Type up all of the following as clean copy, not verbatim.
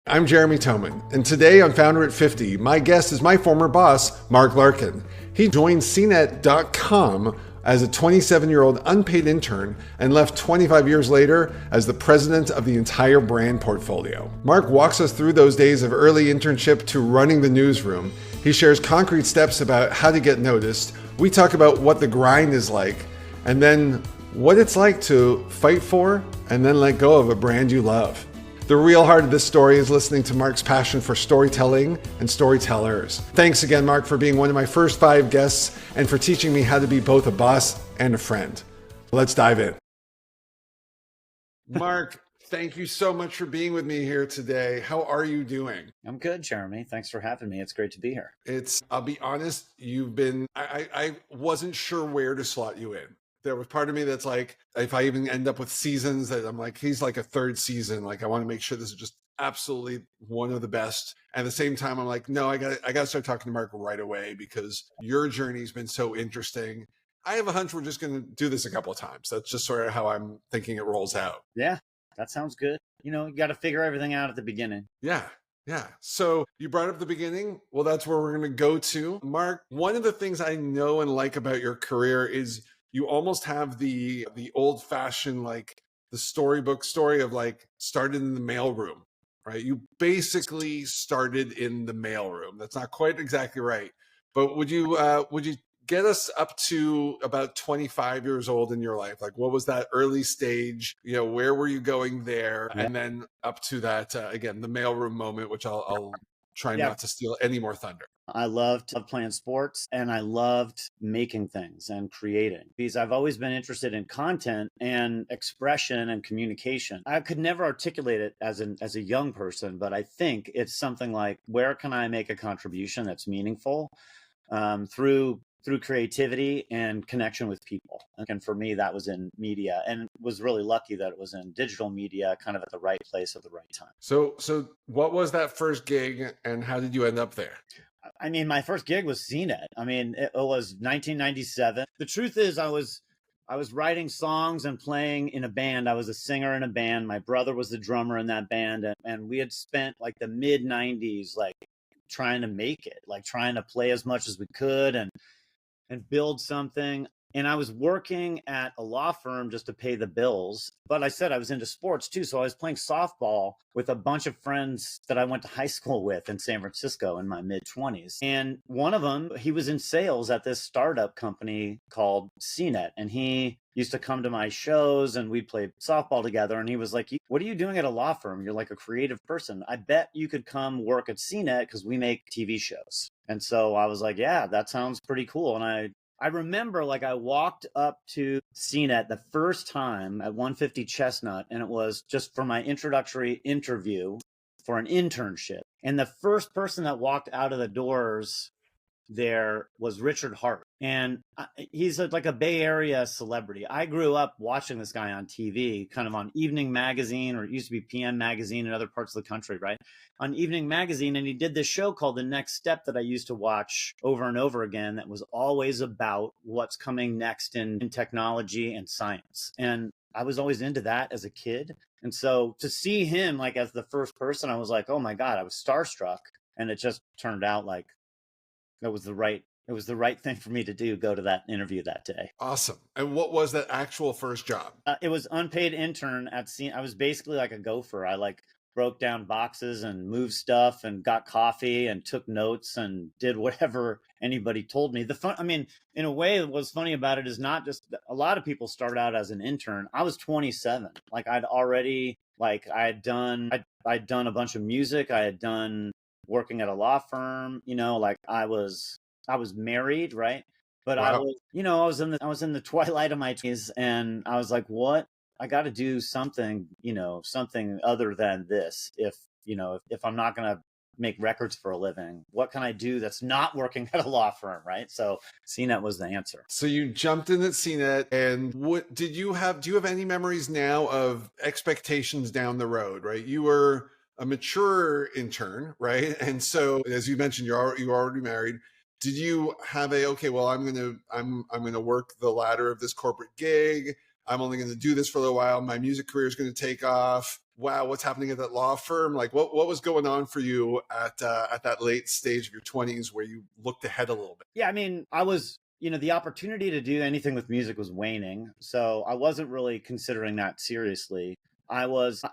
I'm Jeremy Toeman, and today on Founder at 50, my guest is my former boss, Mark Larkin. He joined CNET.com as a 27-year-old unpaid intern and left 25 years later as the president of the entire brand portfolio. Mark walks us through those days of early internship to running the newsroom. He shares concrete steps about how to get noticed. We talk about what the grind is like, and then what it's like to fight for and then let go of a brand you love. The real heart of this story is listening to Mark's passion for storytelling and storytellers. Thanks again, Mark, for being one of my first 5 guests and for teaching me how to be both a boss and a friend. Let's dive in. Mark, thank you so much for being with me here today. How are you doing? I'm good, Jeremy. Thanks for having me. It's great to be here. I'll be honest, I wasn't sure where to slot you in. There was part of me that's like, if I even end up with seasons that I'm like, he's like a 3rd season. Like, I want to make sure this is just absolutely one of the best. At the same time, I'm like, no, I got to start talking to Mark right away because your journey's been so interesting. I have a hunch we're just going to do this a couple of times. That's just sort of how I'm thinking it rolls out. Yeah, that sounds good. You got to figure everything out at the beginning. Yeah. So you brought up the beginning. Well, that's where we're going to go to. Mark, one of the things I know and like about your career is you almost have the old fashioned, like the storybook story of like started in the mailroom, right? You basically started in the mailroom. That's not quite exactly right. But would you get us up to about 25 years old in your life? Like, what was that early stage? Where were you going there? And then up to that, again, the mailroom moment, which I'll try not to steal any more thunder. I loved playing sports and I loved making things and creating because I've always been interested in content and expression and communication. I could never articulate it as a young person, but I think it's something like, where can I make a contribution that's meaningful through creativity and connection with people? And for me, that was in media, and was really lucky that it was in digital media, kind of at the right place at the right time. So what was that first gig and how did you end up there? I mean, my first gig was CNET. I mean, it was 1997. The truth is I was writing songs and playing in a band. I was a singer in a band. My brother was the drummer in that band. And we had spent like the mid 90s, like trying to make it, like trying to play as much as we could and build something. And I was working at a law firm just to pay the bills. But I said I was into sports too. So I was playing softball with a bunch of friends that I went to high school with in San Francisco in my mid-20s. And one of them, he was in sales at this startup company called CNET. And he used to come to my shows and we'd play softball together. And he was like, what are you doing at a law firm? You're like a creative person. I bet you could come work at CNET because we make TV shows. And so I was like, yeah, that sounds pretty cool. And I remember like I walked up to CNET the first time at 150 Chestnut, and it was just for my introductory interview for an internship. And the first person that walked out of the doors there was Richard Hart. And he's like a Bay Area celebrity. I grew up watching this guy on TV, kind of on Evening Magazine, or it used to be PM Magazine in other parts of the country, right? On Evening Magazine. And he did this show called The Next Step that I used to watch over and over again that was always about what's coming next in technology and science. And I was always into that as a kid. And so to see him like as the first person, I was like, oh my God, I was starstruck. And it just turned out like it was the right thing for me to do, go to that interview that day. Awesome. And what was that actual first job? It was unpaid intern at CNET. I was basically like a gopher. I like broke down boxes and moved stuff and got coffee and took notes and did whatever anybody told me. In a way, what was funny about it is not just a lot of people start out as an intern. I was 27. Like I'd done a bunch of music. I had done working at a law firm, like I was married, right? But wow. I was in the twilight of my 20s, and I was like, what? I got to do something, something other than this. If I'm not going to make records for a living, what can I do that's not working at a law firm, right? So CNET was the answer. So you jumped in at CNET, and do you have any memories now of expectations down the road, right? You were a mature intern, right? And so, as you mentioned, you're already married. Did you have I'm gonna work the ladder of this corporate gig. I'm only going to do this for a little while. My music career is going to take off. wow, what's happening at that law firm? Like what was going on for you at that late stage of your 20s where you looked ahead a little bit? Yeah, I mean, I was, the opportunity to do anything with music was waning. So I wasn't really considering that seriously. I was,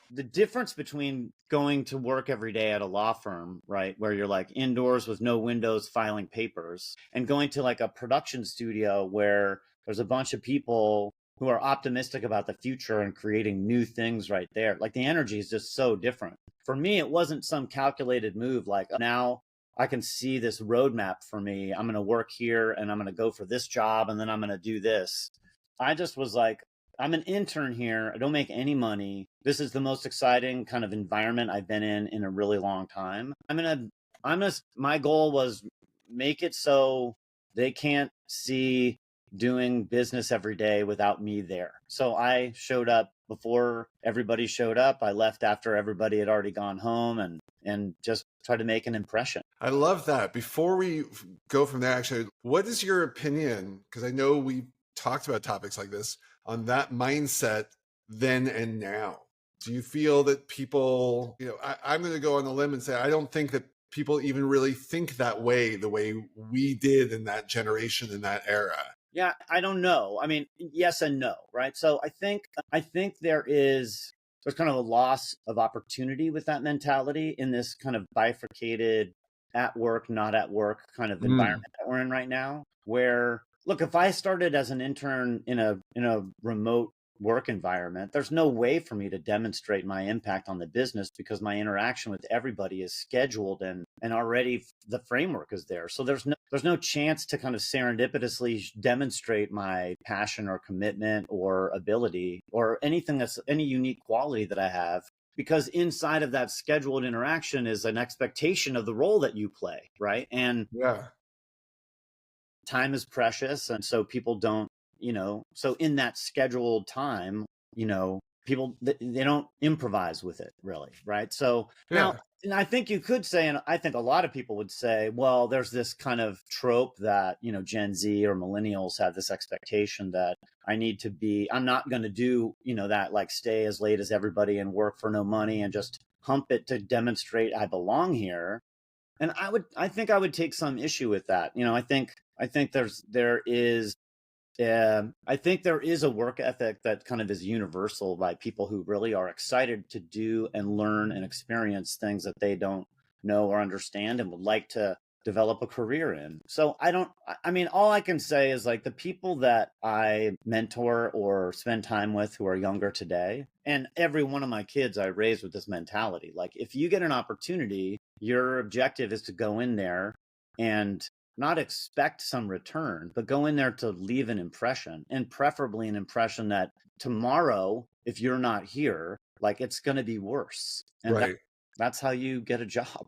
the difference between going to work every day at a law firm, right, where you're like indoors with no windows filing papers, and going to like a production studio where there's a bunch of people who are optimistic about the future and creating new things right there. Like the energy is just so different. For me, it wasn't some calculated move like now I can see this roadmap for me. I'm going to work here and I'm going to go for this job and then I'm going to do this. I just was like, I'm an intern here. I don't make any money. This is the most exciting kind of environment I've been in a really long time. My goal was make it so they can't see doing business every day without me there. So I showed up before everybody showed up. I left after everybody had already gone home and just tried to make an impression. I love that. Before we go from there, actually, what is your opinion? Because I know we talked about topics like this on that mindset then and now. Do you feel that people, I'm going to go on a limb and say, I don't think that people even really think that way, the way we did in that generation, in that era. Yeah, I don't know. I mean, yes and no, right? So I think there's kind of a loss of opportunity with that mentality in this kind of bifurcated at work, not at work kind of environment that we're in right now. Where look, if I started as an intern in a remote work environment, there's no way for me to demonstrate my impact on the business because my interaction with everybody is scheduled and already the framework is there. So there's no chance to kind of serendipitously demonstrate my passion or commitment or ability or anything that's any unique quality that I have, because inside of that scheduled interaction is an expectation of the role that you play, right? And time is precious, and so people don't, so in that scheduled time, people they don't improvise with it really, right? So now, and I think you could say, and I think a lot of people would say, well, there's this kind of trope that, Gen Z or millennials have this expectation that I'm not going to do, that like stay as late as everybody and work for no money and just hump it to demonstrate I belong here. And I think I would take some issue with that. I think there is a work ethic that kind of is universal by people who really are excited to do and learn and experience things that they don't know or understand and would like to develop a career in. So all I can say is like the people that I mentor or spend time with who are younger today, and every one of my kids I raised with this mentality, like if you get an opportunity, your objective is to go in there and not expect some return, but go in there to leave an impression, and preferably an impression that tomorrow, if you're not here, like it's going to be worse. And that's how you get a job.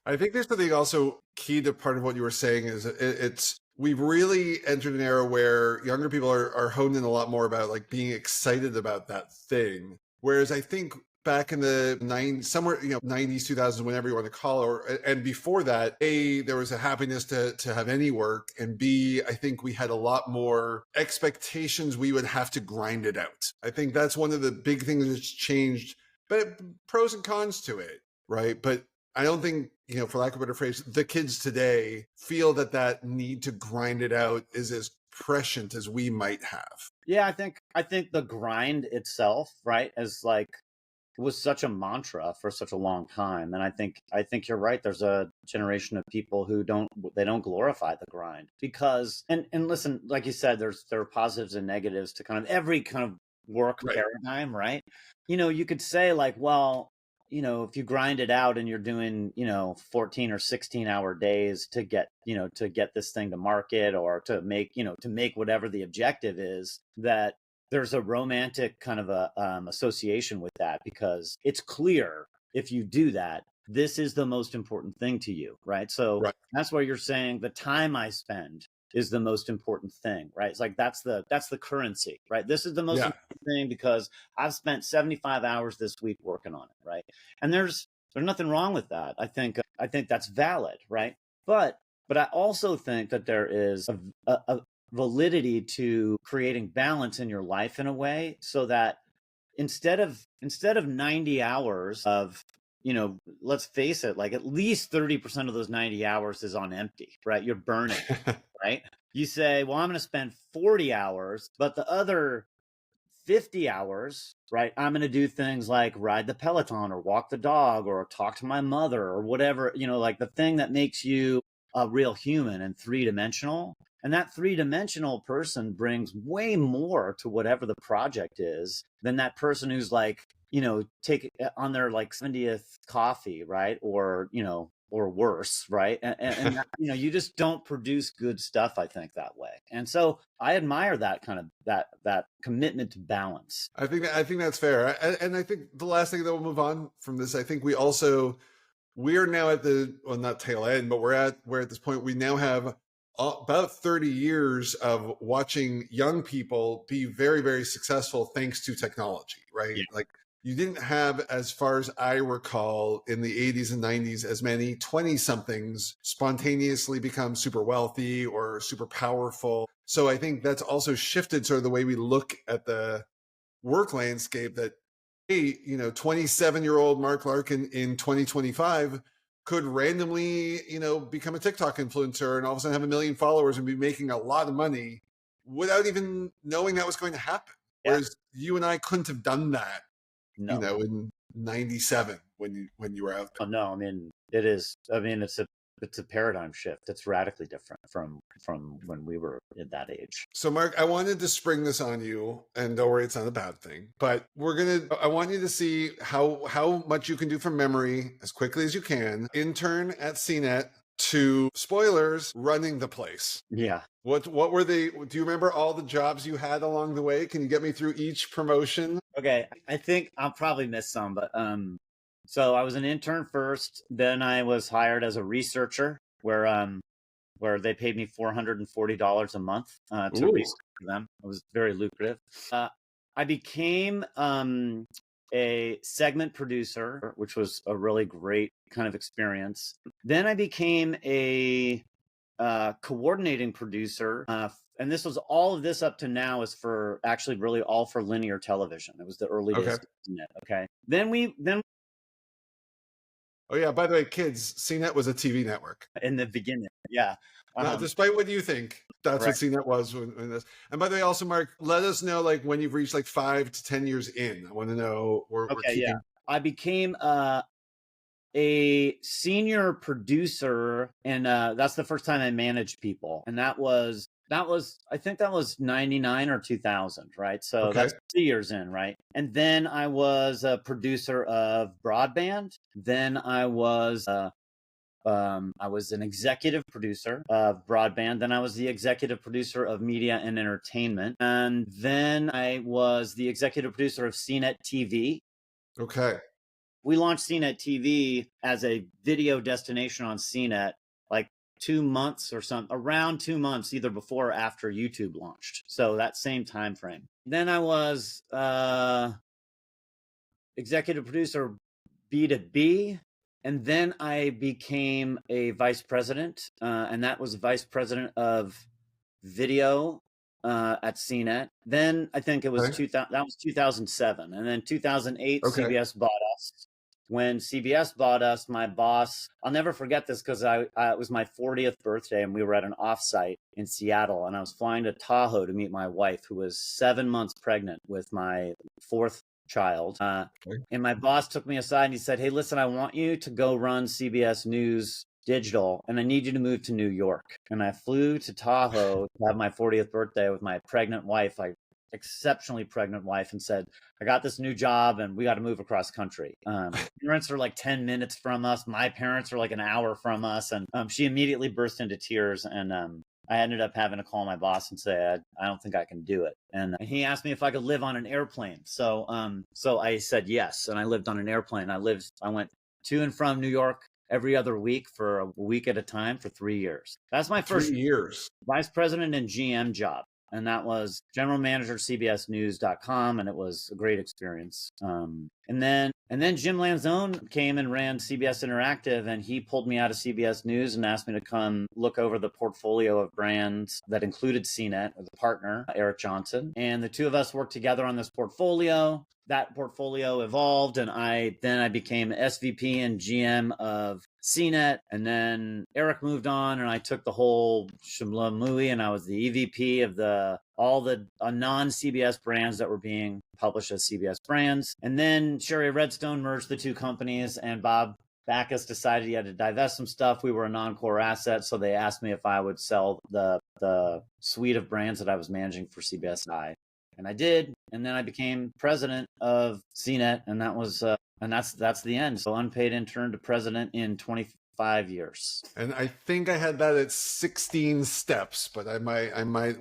I think there's something also key to part of what you were saying is we've really entered an era where younger people are honed in a lot more about like being excited about that thing. Whereas I think back in the 90s, somewhere, 90s, 2000s, whenever you want to call it, and before that, A, there was a happiness to have any work, and B, I think we had a lot more expectations we would have to grind it out. I think that's one of the big things that's changed, but pros and cons to it, right? But I don't think, for lack of a better phrase, the kids today feel that need to grind it out is as prescient as we might have. Yeah, I think the grind itself, right, is like was such a mantra for such a long time. And I think you're right. There's a generation of people who don't glorify the grind because, and listen, like you said, there are positives and negatives to kind of every kind of work paradigm, right? You could say like, well, if you grind it out and you're doing, 14 or 16-hour days to get this thing to market or to make whatever the objective is, that there's a romantic kind of a association with that, because it's clear if you do that, this is the most important thing to you, right? So that's why you're saying the time I spend is the most important thing, right? It's like that's the currency, right? This is the most important thing because I've spent 75 hours this week working on it, right? And there's nothing wrong with that. I think that's valid, right? But I also think that there is a validity to creating balance in your life in a way so that instead of 90 hours of, let's face it, like at least 30% of those 90 hours is on empty, right? You're burning, right? You say, well, I'm going to spend 40 hours, but the other 50 hours, right, I'm going to do things like ride the Peloton or walk the dog or talk to my mother or whatever, like the thing that makes you a real human and three-dimensional. And that three-dimensional person brings way more to whatever the project is than that person who's like, take on their like 70th coffee, right? Or, or worse, right? And you just don't produce good stuff, I think, that way. And so I admire that kind of that commitment to balance. I think that's fair. And I think the last thing that we'll move on from this, I think we are now at not tail end, but we're at this point. We now have about 30 years of watching young people be very, very successful thanks to technology, right? Yeah. Like you didn't have, as far as I recall, in the 80s and 90s, as many 20-somethings spontaneously become super wealthy or super powerful. So I think that's also shifted sort of the way we look at the work landscape, that, hey, 27-year-old Mark Larkin in 2025 could randomly, become a TikTok influencer and all of a sudden have 1 million followers and be making a lot of money without even knowing that was going to happen. Yeah. Whereas you and I couldn't have done that, in 97 when you were out there. Oh, no, I mean, it is. I mean, it's a paradigm shift. It's radically different from when we were at that age. So Mark, I wanted to spring this on you, and don't worry, it's not a bad thing, but I want you to see how much you can do from memory as quickly as you can. Intern at CNET to, spoilers, running the place. Yeah. What were they? Do you remember all the jobs you had along the way? Can you get me through each promotion? Okay. I think I'll probably miss some, but so I was an intern first, then I was hired as a researcher where they paid me $440 a month to research for them. It was very lucrative. I became a segment producer, which was a really great kind of experience. Then I became a coordinating producer. And this was all of this up to now is for actually really all for linear television. It was the early days of CNET. Okay. Then oh yeah, by the way, kids, CNET was a TV network. In the beginning, yeah. Despite what you think, that's right. What CNET was when this. And by the way, also, Mark, let us know like when you've reached like 5 to 10 years in. I want to know. We're keeping... yeah. I became a senior producer, and that's the first time I managed people, and that was I think that was 99 or 2000, right? So that's 2 years in, right? And then I was a producer of broadband. Then I was an executive producer of broadband. Then I was the executive producer of media and entertainment. And then I was the executive producer of CNET TV. Okay. We launched CNET TV as a video destination on CNET like 2 months or something, around 2 months, either before or after YouTube launched. So that same time frame. Then I was executive producer B2B. And then I became a vice president, and that was vice president of video at CNET. Then I think it was that was 2007, and then 2008 CBS bought us. When CBS bought us, my boss, I'll never forget this because it was my 40th birthday, and we were at an offsite in Seattle, and I was flying to Tahoe to meet my wife, who was 7 months pregnant with my 4th child. And my boss took me aside and he said, "Hey, listen, I want you to go run CBS News Digital, and I need you to move to New York." And I flew to Tahoe to have my 40th birthday with my pregnant wife, like exceptionally pregnant wife, and said, "I got this new job and we got to move across country." Parents are like 10 minutes from us. My parents are like an hour from us. And she immediately burst into tears. And I ended up having to call my boss and say, I don't think I can do it. And he asked me if I could live on an airplane. So I said yes. And I lived on an airplane. I went to and from New York every other week for a week at a time for 3 years. That's my first 3 years vice president and GM job. And that was general manager CBS News.com. And it was a great experience. And then Jim Lanzone came and ran CBS Interactive, and he pulled me out of CBS News and asked me to come look over the portfolio of brands that included CNET, with a partner, Eric Johnson. And the two of us worked together on this portfolio. That portfolio evolved, and I became SVP and GM of CNET. And then Eric moved on, and I took the whole Shimlamui, and I was the EVP of all the non-CBS brands that were being published as CBS brands. And then Sherry Redstone merged the two companies, and Bob Backus decided he had to divest some stuff. We were a non-core asset, so they asked me if I would sell the suite of brands that I was managing for CBSI. And I did, and then I became president of CNET, and that's the end. So unpaid intern to president in 25 years. And I think I had that at 16 steps, but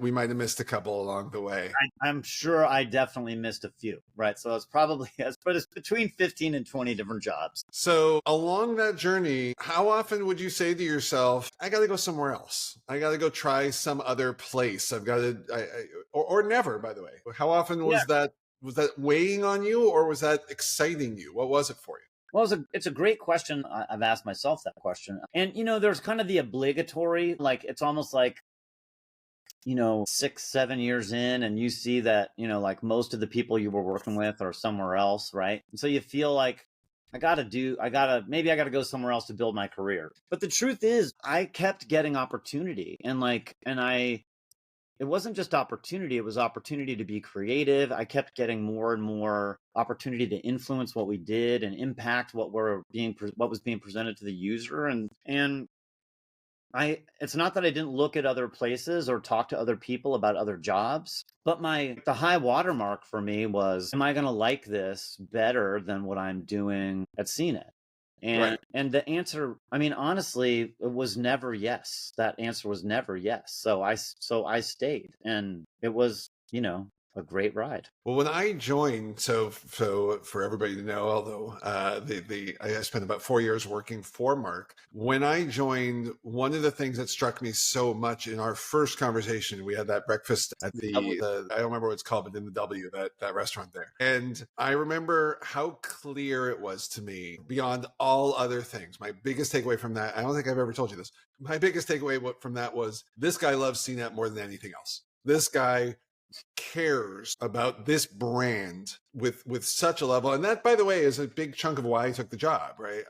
we might have missed a couple along the way. I'm sure I definitely missed a few, right? So it's between 15 and 20 different jobs. So along that journey, how often would you say to yourself, I got to go somewhere else? I got to go try some other place. I've got to, or never, by the way. How often was that weighing on you, or was that exciting you? What was it for you? Well, it's a great question. I've asked myself that question. And, there's kind of the obligatory, like, it's almost like, 6, 7 years in, and you see that, like most of the people you were working with are somewhere else, right? And so you feel like, maybe I got to go somewhere else to build my career. But the truth is, I kept getting opportunity, it wasn't just opportunity, it was opportunity to be creative. I kept getting more and more opportunity to influence what we did and impact what was being presented to the user. And it's not that I didn't look at other places or talk to other people about other jobs, but the high watermark for me was, am I going to like this better than what I'm doing at CNET? And the answer, honestly, it was never yes. That answer was never yes. So I stayed, and it was, a great ride. Well, when I joined, so for everybody to know, although I spent about 4 years working for Mark. When I joined, one of the things that struck me so much in our first conversation, we had that breakfast at the I don't remember what it's called, but in the W, that restaurant there. And I remember how clear it was to me beyond all other things. My biggest takeaway from that, I don't think I've ever told you this. My biggest takeaway from that was, this guy loves CNET more than anything else. This guy cares about this brand with such a level. And that, by the way, is a big chunk of why I took the job, right?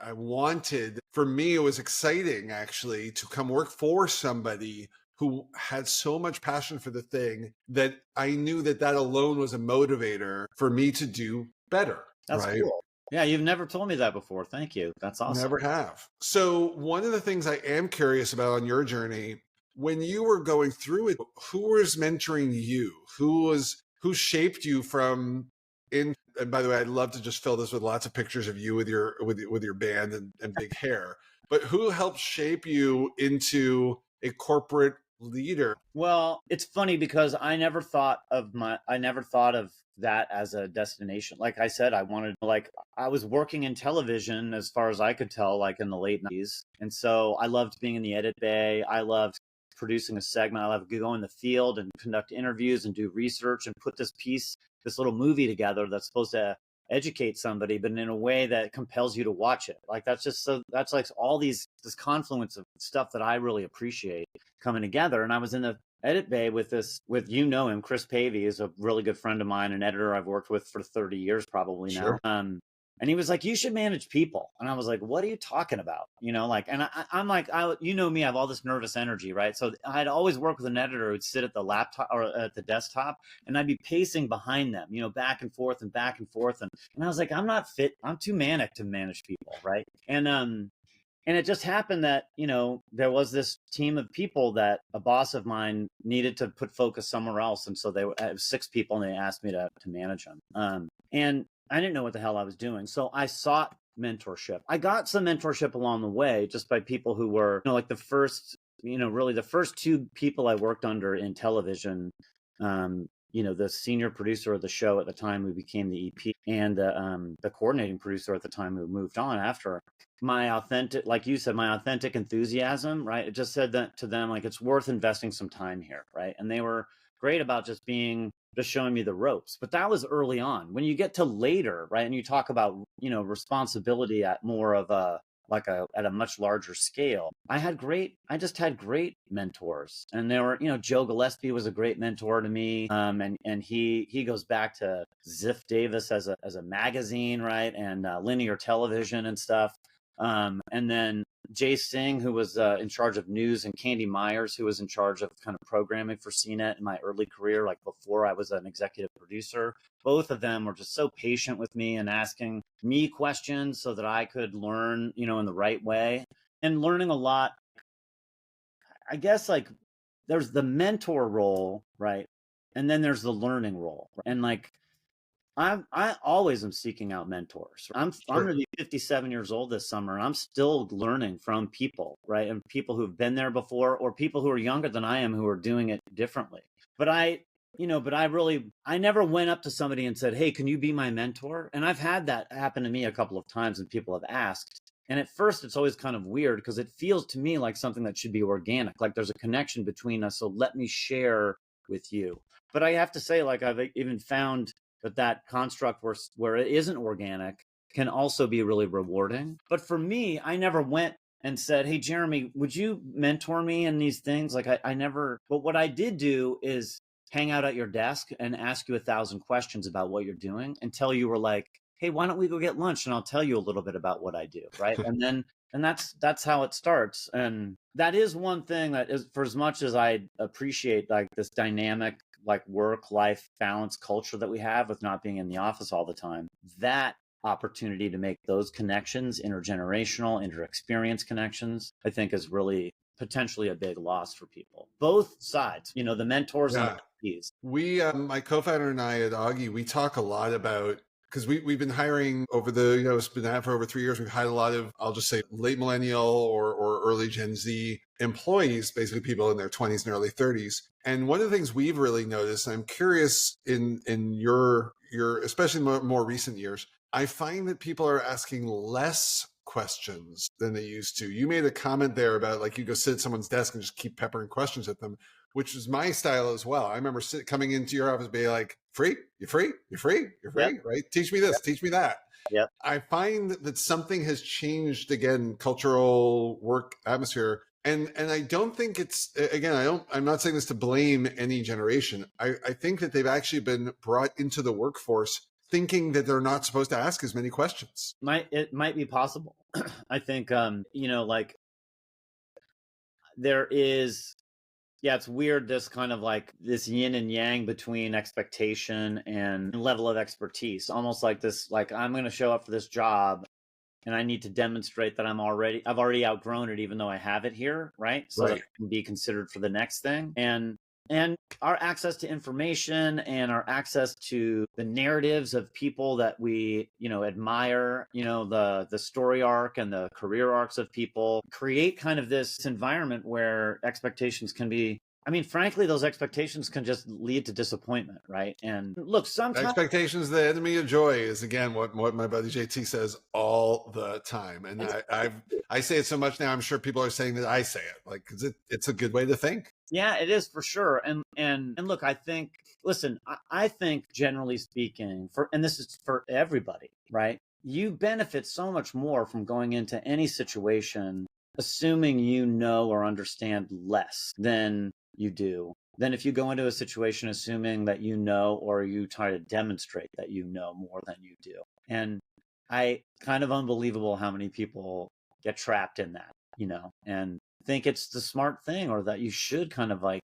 For me, it was exciting actually to come work for somebody who had so much passion for the thing that I knew that alone was a motivator for me to do better. That's right? Cool. Yeah, you've never told me that before. Thank you. That's awesome. Never have. So one of the things I am curious about on your journey, when you were going through it, who was mentoring you? Who shaped you from in? And by the way, I'd love to just fill this with lots of pictures of you with your band and big hair. But who helped shape you into a corporate leader? Well, it's funny because I never thought of that as a destination. Like I said, I was working in television as far as I could tell, like in the late 90s. And so I loved being in the edit bay. I loved producing a segment. I love to go in the field and conduct interviews and do research and put this little movie together that's supposed to educate somebody, but in a way that compels you to watch it. Like that's like all this confluence of stuff that I really appreciate coming together. And I was in the edit bay with him, Chris Pavey is a really good friend of mine, an editor I've worked with for 30 years probably now. Sure. And he was like, you should manage people. And I was like, what are you talking about? And I'm like, me, I have all this nervous energy, right? So I'd always work with an editor who'd sit at the laptop or at the desktop, and I'd be pacing behind them, back and forth and back and forth. And I was like, I'm not fit. I'm too manic to manage people, right? And it just happened that, there was this team of people that a boss of mine needed to put focus somewhere else. And so they were 6 people, and they asked me to manage them. And I didn't know what the hell I was doing. So I sought mentorship. I got some mentorship along the way just by people who were, like the first 2 people I worked under in television, the senior producer of the show at the time who became the EP, and the coordinating producer at the time who moved on after. My authentic, like you said, my authentic enthusiasm, right? It just said that to them, like, it's worth investing some time here, right? And they were great about just being just showing me the ropes. But that was early on. When you get to later, right, and you talk about, responsibility at more of a at a much larger scale, I just had great mentors. And they were, Joe Gillespie was a great mentor to me. And he goes back to Ziff Davis as a magazine, right, and linear television and stuff. And then Jay Singh, who was in charge of news, and Candy Myers, who was in charge of kind of programming for CNET in my early career, like before I was an executive producer. Both of them were just so patient with me and asking me questions so that I could learn, in the right way, and learning a lot. I guess like there's the mentor role, right? And then there's the learning role. And like, I always am seeking out mentors. I'm going to be 57 years old this summer, and I'm still learning from people, right? And people who've been there before, or people who are younger than I am who are doing it differently. But I never went up to somebody and said, "Hey, can you be my mentor?" And I've had that happen to me a couple of times, and people have asked. And at first, it's always kind of weird because it feels to me like something that should be organic, like there's a connection between us. So let me share with you. But I have to say, like, I've even found that construct where it isn't organic can also be really rewarding. But for me, I never went and said, "Hey, Jeremy, would you mentor me in these things?" Like I never, but what I did do is hang out at your desk and ask you 1,000 questions about what you're doing until you were like, "Hey, why don't we go get lunch and I'll tell you a little bit about what I do." Right. And that's how it starts. And that is one thing that is, for as much as I appreciate like this dynamic, like work-life balance culture that we have with not being in the office all the time, that opportunity to make those connections, intergenerational, inter-experience connections, I think is really potentially a big loss for people. Both sides, the mentors and the PPs. We, my co-founder and I at Augie, we talk a lot about, because we've been hiring over it's been out for over 3 years. We've hired a lot of, I'll just say, late millennial or early Gen Z employees, basically people in their 20s and early 30s. And one of the things we've really noticed, I'm curious in your especially more recent years, I find that people are asking less questions than they used to. You made a comment there about like you go sit at someone's desk and just keep peppering questions at them, which is my style as well. I remember coming into your office, being like, "Free? You free? You free? You're free, yep. Right? Teach me this, yep. Teach me that." Yep. I find that something has changed again, cultural work atmosphere. And I don't think it's, again, I'm not saying this to blame any generation. I think that they've actually been brought into the workforce thinking that they're not supposed to ask as many questions. It might be possible. I think, like there is, it's weird, this kind of like this yin and yang between expectation and level of expertise, almost like this, like I'm going to show up for this job and I need to demonstrate that I've already outgrown it, even though I have it here, right? So that it can be considered for the next thing. And our access to information and our access to the narratives of people that we, admire, the story arc and the career arcs of people create kind of this environment where expectations can be, frankly, those expectations can just lead to disappointment, right? And look, sometimes expectations, the enemy of joy, is again what my buddy JT says all the time. And I say it so much now, I'm sure people are saying that I say it, like, because it's a good way to think. Yeah, it is for sure. And look, I think generally speaking, and this is for everybody, right? You benefit so much more from going into any situation assuming you know or understand less than you do than if you go into a situation assuming that you know, or you try to demonstrate that you know more than you do. And kind of unbelievable how many people get trapped in that, and think it's the smart thing, or that you should kind of like,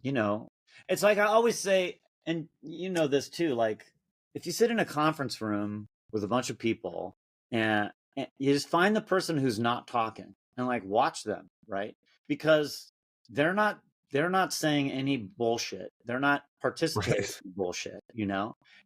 it's like I always say, and this too, like if you sit in a conference room with a bunch of people and you just find the person who's not talking and like watch them, right? Because they're not saying any bullshit. They're not participating in bullshit,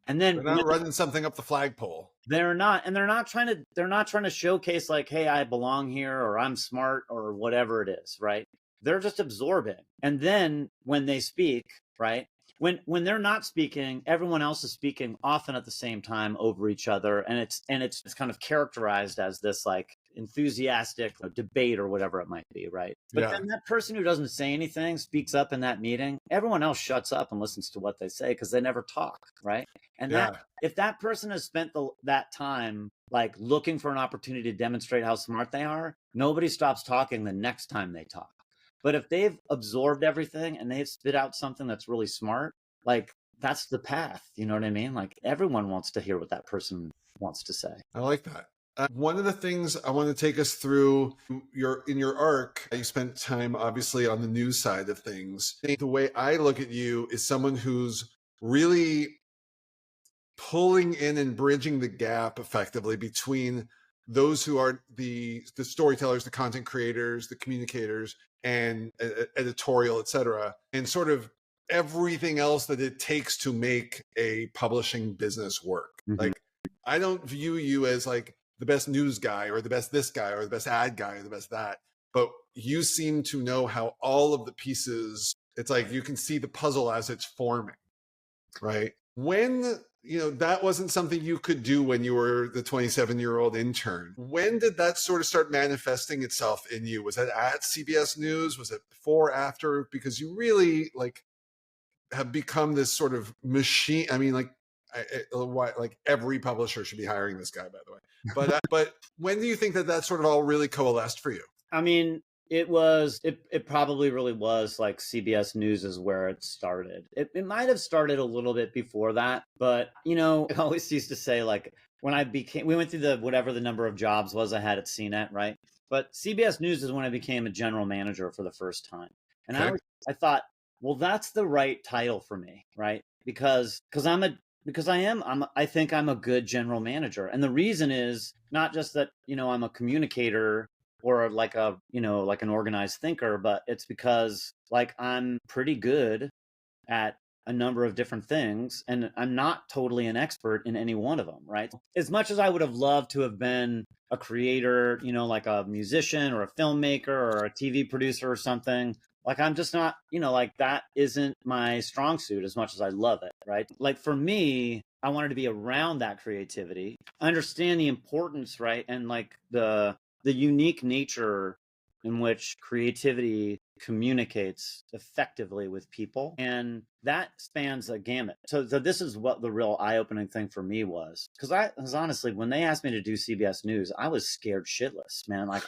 and then they're not running something up the flagpole. They're not, and they're not trying to showcase like, "Hey, I belong here," or "I'm smart," or whatever it is, right? They're just absorbing. And then when they speak, right? When they're not speaking, everyone else is speaking, often at the same time over each other, and it's kind of characterized as this like enthusiastic debate or whatever it might be, right? But then that person who doesn't say anything speaks up in that meeting. Everyone else shuts up and listens to what they say because they never talk, right? And if that person has spent that time like looking for an opportunity to demonstrate how smart they are, nobody stops talking the next time they talk. But if they've absorbed everything and they've spit out something that's really smart, like that's the path. You know what I mean? Like everyone wants to hear what that person wants to say. I like that. One of the things I want to take us through in your arc, you spent time obviously on the news side of things. The way I look at you is someone who's really pulling in and bridging the gap effectively between those who are the storytellers, the content creators, the communicators, and editorial, et cetera, and sort of everything else that it takes to make a publishing business work. Like, I don't view you as like the best news guy or the best this guy or the best ad guy or the best that, but you seem to know how all of the pieces, it's like you can see the puzzle as it's forming, right? When, that wasn't something you could do when you were the 27-year-old intern. When did that sort of start manifesting itself in you? Was that at CBS News? Was it before, after? Because you really like have become this sort of machine. I mean, like every publisher should be hiring this guy, by the way. But when do you think that sort of all really coalesced for you? I mean, it probably really was like CBS News is where it started. It might have started a little bit before that, but I always used to say like when we went through whatever the number of jobs was I had at CNET, right? But CBS News is when I became a general manager for the first time. And I thought, well, that's the right title for me, right? Because I think I'm a good general manager. And the reason is not just that, I'm a communicator or like like an organized thinker, but it's because like I'm pretty good at a number of different things and I'm not totally an expert in any one of them, right? As much as I would have loved to have been a creator, like a musician or a filmmaker or a TV producer or something, like I'm just not, like that isn't my strong suit as much as I love it, right? Like for me, I wanted to be around that creativity, understand the importance, right? And like the unique nature in which creativity communicates effectively with people. And that spans a gamut. So this is what the real eye-opening thing for me was. Because honestly, when they asked me to do CBS News, I was scared shitless, man. Like,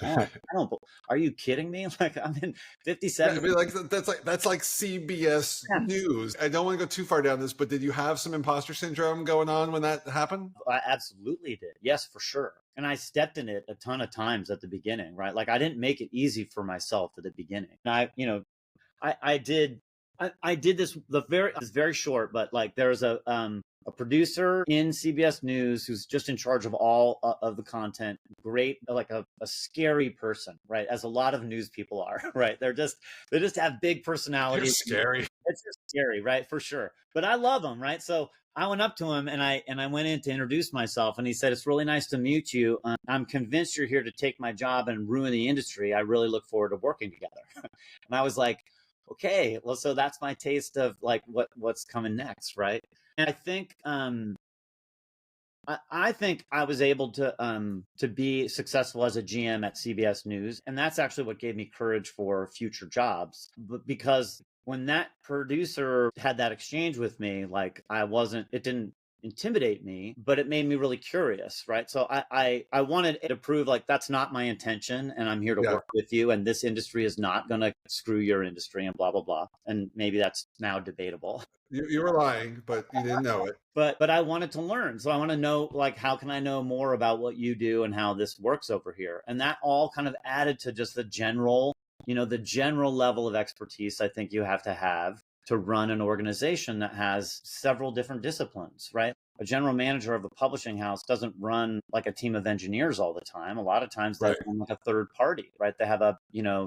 are you kidding me? Like, I'm in 57. Yeah, I mean, like that's like CBS News. I don't want to go too far down this, but did you have some imposter syndrome going on when that happened? I absolutely did. Yes, for sure. And I stepped in it a ton of times at the beginning, right? Like I didn't make it easy for myself at the beginning. And I did this it's very short, but like there's a producer in CBS News who's just in charge of all of the content. Great, like a scary person, right? As a lot of news people are, right? They just have big personalities. You're scary. It's just scary, right? For sure. But I love them, right? So I went up to him and I went in to introduce myself, and he said, "It's really nice to meet you. I'm convinced you're here to take my job and ruin the industry. I really look forward to working together." And I was like, okay, well, so that's my taste of like what's coming next, right? And I think I think I was able to be successful as a GM at CBS News, and that's actually what gave me courage for future jobs. But because when that producer had that exchange with me, like it didn't intimidate me, but it made me really curious, right? So I wanted to prove like that's not my intention, and I'm here to work with you, and this industry is not going to screw your industry, and blah blah blah. And maybe that's now debatable. You were lying, but you didn't know it. But I wanted to learn, so I want to know like how can I know more about what you do and how this works over here, and that all kind of added to just the general level of expertise I think you have to run an organization that has several different disciplines, right? A general manager of a publishing house doesn't run like a team of engineers all the time. A lot of times they run like a third party, right? They have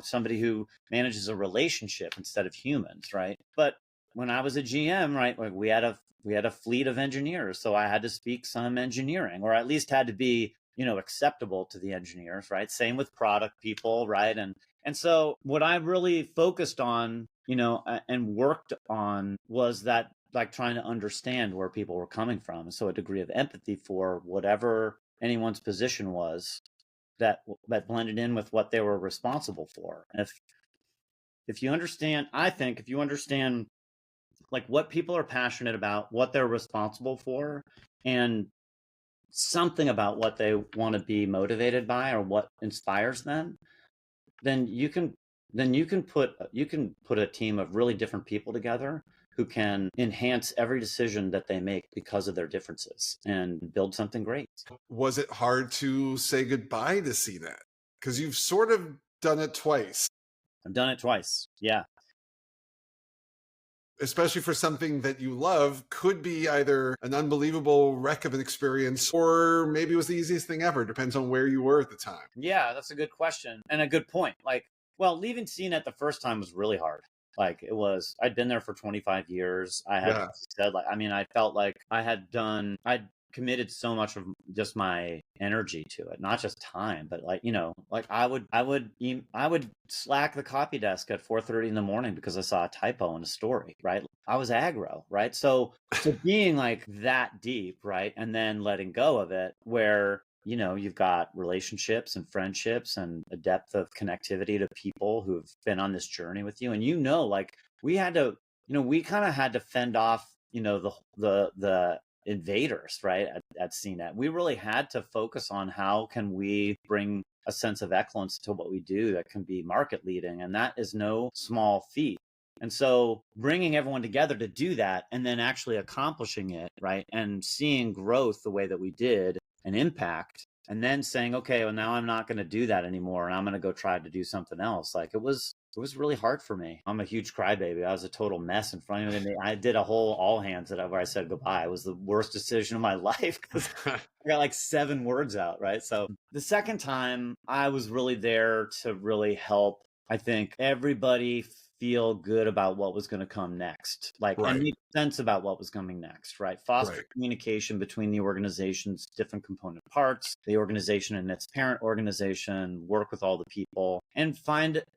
somebody who manages a relationship instead of humans, right? But when I was a GM, right, like we had a fleet of engineers, so I had to speak some engineering, or at least had to be, acceptable to the engineers, right? Same with product people, right? And so what I really focused on, and worked on was that like trying to understand where people were coming from. So a degree of empathy for whatever anyone's position was, that blended in with what they were responsible for. And if you understand, I think if you understand like what people are passionate about, what they're responsible for, and something about what they want to be motivated by or what inspires them, then you can put a team of really different people together who can enhance every decision that they make because of their differences and build something great. Was it hard to say goodbye to CNET? Because you've sort of done it twice. I've done it twice. Yeah. Especially for something that you love, could be either an unbelievable wreck of an experience or maybe it was the easiest thing ever. Depends on where you were at the time. Yeah, that's a good question and a good point. Like, well, leaving CNET the first time was really hard. Like I'd been there for 25 years. I had said, like, I mean, I felt like I'd committed so much of just my energy to it, not just time, but like, like I would slack the copy desk at 4:30 in the morning because I saw a typo in a story, right? I was aggro, right? So being like that deep, right? And then letting go of it where, you've got relationships and friendships and a depth of connectivity to people who've been on this journey with you. And, like we kind of had to fend off, the invaders, right? At CNET, we really had to focus on how can we bring a sense of excellence to what we do that can be market leading. And that is no small feat. And so bringing everyone together to do that and then actually accomplishing it, right? And seeing growth the way that we did, an impact, and then saying, okay, well, now I'm not going to do that anymore. And I'm going to go try to do something else. Like it was really hard for me. I'm a huge crybaby. I was a total mess in front of me. I did a whole all hands where I said goodbye. It was the worst decision of my life because I got like 7 words out, right? So the second time I was really there to really help, I think, everybody feel good about what was going to come next, like, and make sense about what was coming next, right? Foster communication between the organization's different component parts, the organization and its parent organization, work with all the people, and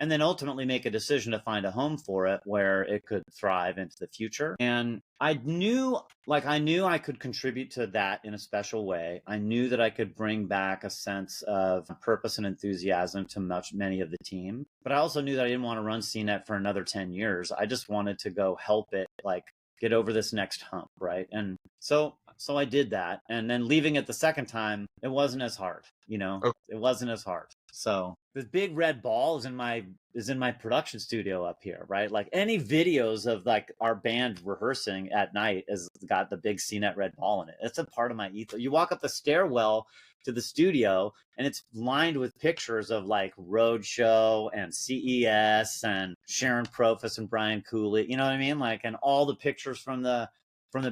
then ultimately make a decision to find a home for it where it could thrive into the future. And I knew I could contribute to that in a special way. I knew that I could bring back a sense of purpose and enthusiasm to many of the team. But I also knew that I didn't want to run CNET for another 10 years. I just wanted to go help it, like, get over this next hump, right? And so I did that. And then leaving it the second time, it wasn't as hard, It wasn't as hard. So this big red ball is in my production studio up here, right? Like any videos of like our band rehearsing at night has got the big CNET red ball in it. It's a part of my ethos. You walk up the stairwell to the studio and it's lined with pictures of like Roadshow and CES and Sharon Profis and Brian Cooley, you know what I mean? Like, and all the pictures from the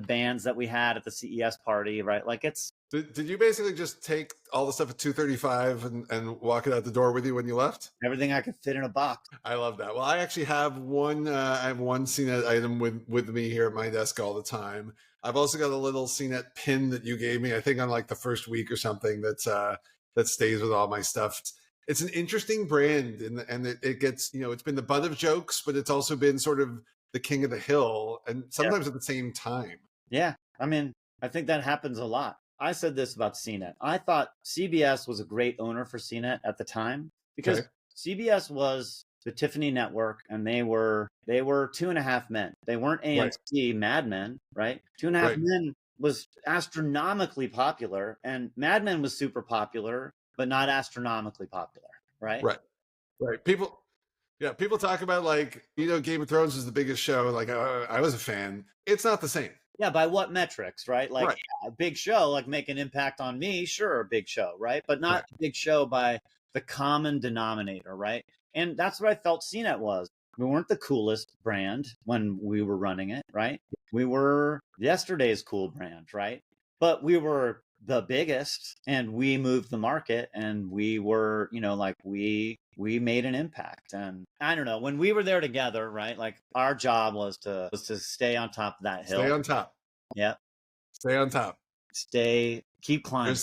bands that we had at the CES party, right? Like it's, Did you basically just take all the stuff at 235 and walk it out the door with you when you left? Everything I could fit in a box. I love that. Well, I actually have one CNET item with me here at my desk all the time. I've also got a little CNET pin that you gave me, I think on like the first week or something, that stays with all my stuff. It's an interesting brand and it gets, it's been the butt of jokes, but it's also been sort of the king of the hill and sometimes at the same time. Yeah. I mean, I think that happens a lot. I said this about CNET. I thought CBS was a great owner for CNET at the time because CBS was the Tiffany network and they were 2.5 Men. They weren't AMC Mad Men, right? 2.5 Men was astronomically popular and Mad Men was super popular, but not astronomically popular, right? Right. People talk about like, Game of Thrones is the biggest show. Like I was a fan. It's not the same. Yeah, by what metrics, right? Like a big show, like make an impact on me, sure, a big show, right? But not a big show by the common denominator, right? And that's what I felt CNET was. We weren't the coolest brand when we were running it, right? We were yesterday's cool brand, right? But we were the biggest and we moved the market and we were, we made an impact. And I don't know, when we were there together, right? Like our job was to stay on top of that hill. Stay on top. Yeah. Stay on top. Keep climbing.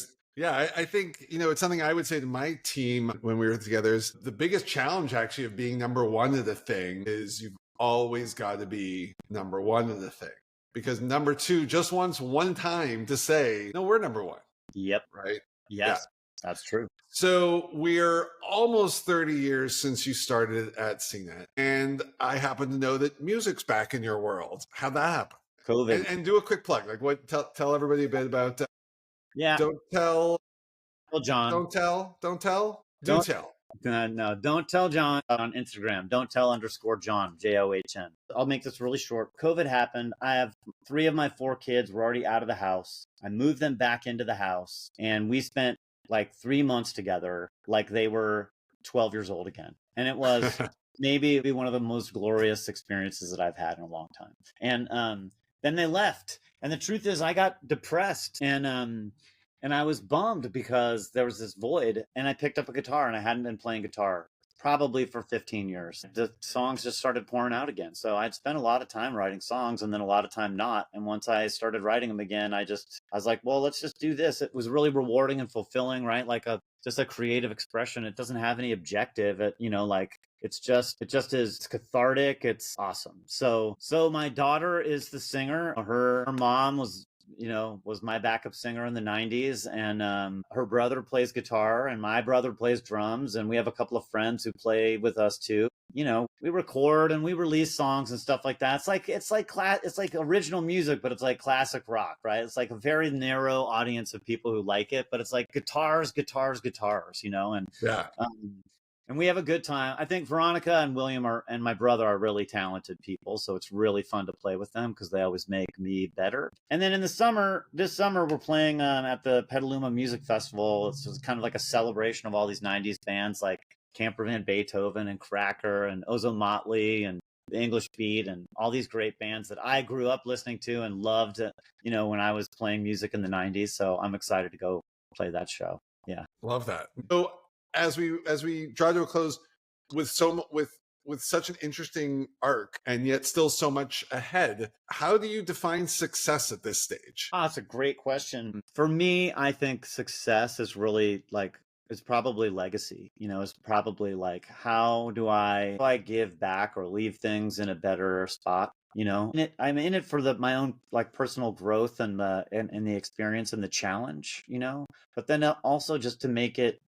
I think, it's something I would say to my team when we were together is the biggest challenge actually of being number one of the thing is you've always got to be number one of the thing. Because number two just wants one time to say, no, we're number one. Yep. Right? Yes. That's true. So we're almost 30 years since you started at CNET, and I happen to know that music's back in your world. How'd that happen? COVID. And do a quick plug, like what? Tell everybody a bit about. Yeah. Don't tell. Well, John, Don't tell. Don't tell. Do don't tell. no, don't tell John on Instagram. Don't tell underscore John, JOHN. I'll make this really short. COVID happened. I have 3 of my 4 kids were already out of the house. I moved them back into the house, and we spent like 3 months together, like they were 12 years old again. And it was maybe one of the most glorious experiences that I've had in a long time. And then they left. And the truth is, I got depressed, and I was bummed because there was this void, and I picked up a guitar, and I hadn't been playing guitar probably for 15 years. The songs just started pouring out again. So I'd spent a lot of time writing songs and then a lot of time not. And once I started writing them again, I was like, well, let's just do this. It was really rewarding and fulfilling, right? Like just a creative expression. It doesn't have any objective. Like it just is, it's cathartic. It's awesome. So my daughter is the singer. Her mom was my backup singer in the 90s, and her brother plays guitar, and my brother plays drums, and we have a couple of friends who play with us too. We record and we release songs and stuff like that. It's like original music, but it's like classic rock, right? It's like a very narrow audience of people who like it, but it's like guitars, and Yeah. And we have a good time. I think Veronica and William and my brother are really talented people. So it's really fun to play with them because they always make me better. And then in this summer, we're playing at the Petaluma Music Festival. It's just kind of like a celebration of all these 90s bands like Camper Van Beethoven and Cracker and Ozone Motley and the English Beat and all these great bands that I grew up listening to and loved, when I was playing music in the 90s. So I'm excited to go play that show. Yeah. Love that. So as we draw to a close with such an interesting arc and yet still so much ahead, how do you define success at this stage? That's a great question. For me, I think success is really it's probably legacy. It's probably like, how do I give back or leave things in a better spot? I'm in it for my own personal growth and the experience and the challenge, but then also just to make it,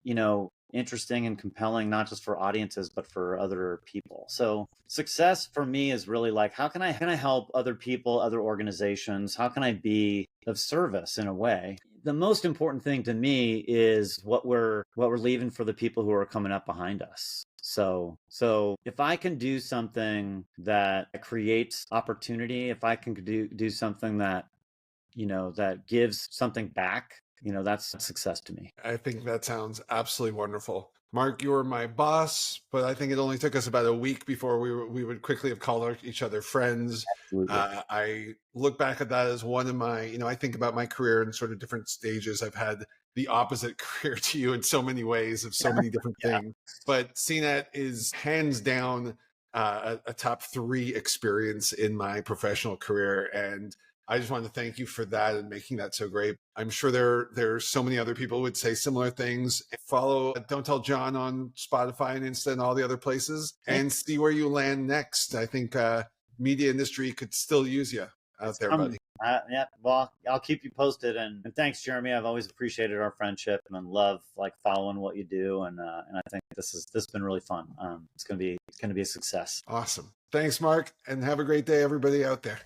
interesting and compelling, not just for audiences, but for other people. So success for me is really like, how can I help other people, other organizations? How can I be of service in a way? The most important thing to me is what we're leaving for the people who are coming up behind us. So if I can do something that creates opportunity, if I can do something that, that gives something back, that's success to me. I think that sounds absolutely wonderful. Mark, you were my boss, but I think it only took us about a week before we would quickly have called each other friends. I look back at that as one of my, I think about my career in sort of different stages. I've had the opposite career to you in so many ways of so many different things. But CNET is hands down a top 3 experience in my professional career. And I just want to thank you for that and making that so great. I'm sure there's so many other people who would say similar things. Follow Don't Tell John on Spotify and Insta and all the other places and see where you land next. I think media industry could still use you out there, buddy. Yeah, well, I'll keep you posted. And thanks, Jeremy. I've always appreciated our friendship and love following what you do. And I think this has been really fun. It's gonna be a success. Awesome. Thanks, Mark, and have a great day, everybody out there.